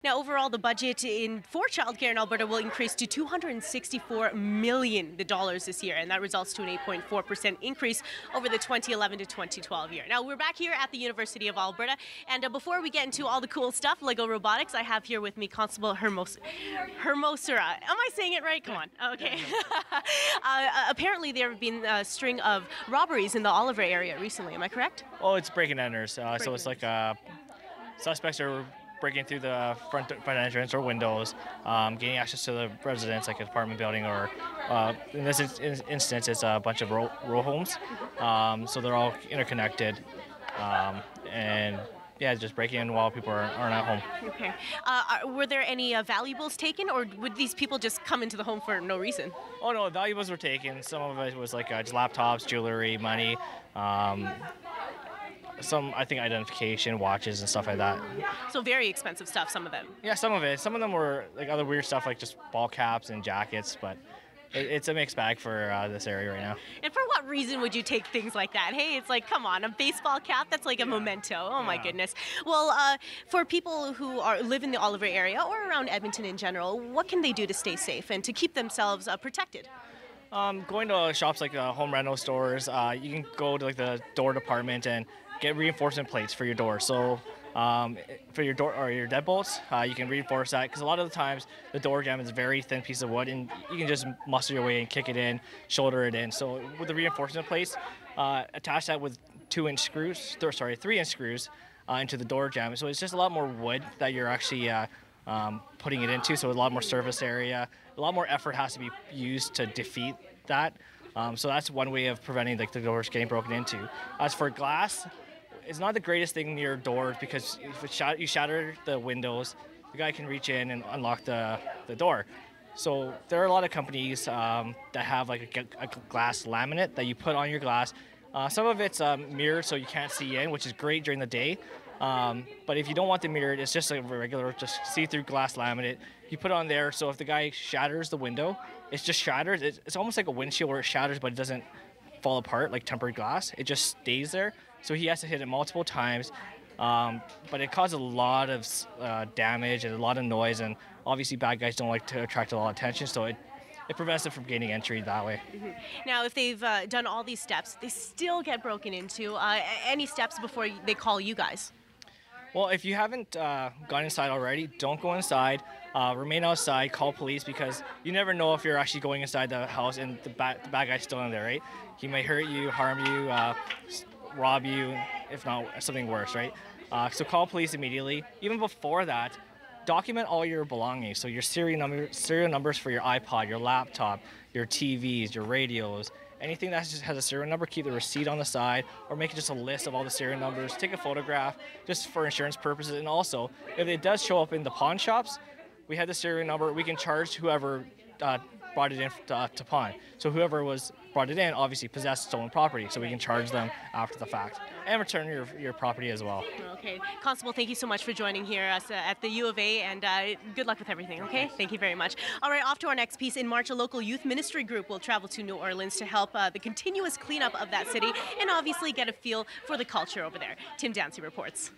Now, overall, the budget for childcare in Alberta will increase to $264 million this year, and that results to an 8.4% increase over the 2011 to 2012 year. Now, we're back here at the University of Alberta, and before we get into all the cool stuff, Lego robotics, I have here with me Constable Hermosura. Am I saying it right? Come on. Okay. Apparently, there have been a string of robberies in the Oliver area recently. Am I correct? Oh, it's breaking and enters. So it's like suspects are breaking through the front entrance or windows, gaining access to the residence, like an apartment building, or in this instance, it's a bunch of row homes. So they're all interconnected, and yeah, just breaking in while people aren't at home. Okay. Were there any valuables taken, or would these people just come into the home for no reason? Oh no, valuables were taken. Some of it was like just laptops, jewelry, money. Some, I think, identification, watches, and stuff like that. So very expensive stuff, some of them. Yeah, some of it. Some of them were like other weird stuff, like just ball caps and jackets, but it's a mixed bag for this area right now. And for what reason would you take things like that? Hey, it's like, come on, a baseball cap, that's like a memento. Oh my goodness. Well, for people who live in the Oliver area or around Edmonton in general, what can they do to stay safe and to keep themselves protected? Going to shops like home rental stores, you can go to like the door department and get reinforcement plates for your door. So for your door or your deadbolts, you can reinforce that, because a lot of the times the door jamb is a very thin piece of wood, and you can just muster your way and kick it in, shoulder it in. So with the reinforcement plates, attach that with 3-inch screws into the door jamb. So it's just a lot more wood that you're actually putting it into, so a lot more surface area, a lot more effort has to be used to defeat that. So that's one way of preventing like the doors getting broken into. As for glass, it's not the greatest thing near doors, because if you shatter the windows, the guy can reach in and unlock the door. So there are a lot of companies that have like a glass laminate that you put on your glass. Some of it's mirrored, so you can't see in, which is great during the day. But if you don't want the mirrored, it's just like a regular, just see-through glass laminate. You put it on there, so if the guy shatters the window, it just shatters. It's almost like a windshield where it shatters, but it doesn't fall apart like tempered glass. It just stays there. So he has to hit it multiple times. But it causes a lot of damage and a lot of noise, and obviously bad guys don't like to attract a lot of attention, so it prevents them from gaining entry that way. Mm-hmm. Now, if they've done all these steps, they still get broken into. Any steps before they call you guys? Well, if you haven't gone inside already, don't go inside. Remain outside, call police, because you never know if you're actually going inside the house and the bad guy's still in there, right? He may hurt you, harm you, rob you, if not something worse, right? So call police immediately. Even before that, document all your belongings. So your serial numbers for your iPod, your laptop, your TVs, your radios, anything that just has a serial number, keep the receipt on the side, or make just a list of all the serial numbers. Take a photograph just for insurance purposes. And also, if it does show up in the pawn shops, we have the serial number. We can charge whoever brought it in to pawn. So whoever brought it in obviously possessed stolen property, so we can charge them after the fact and return your property as well. Okay. Constable, thank you so much for joining here at the U of A, and good luck with everything, okay? Thank you very much. All right, off to our next piece. In March, a local youth ministry group will travel to New Orleans to help the continuous cleanup of that city and obviously get a feel for the culture over there. Tim Dancy reports.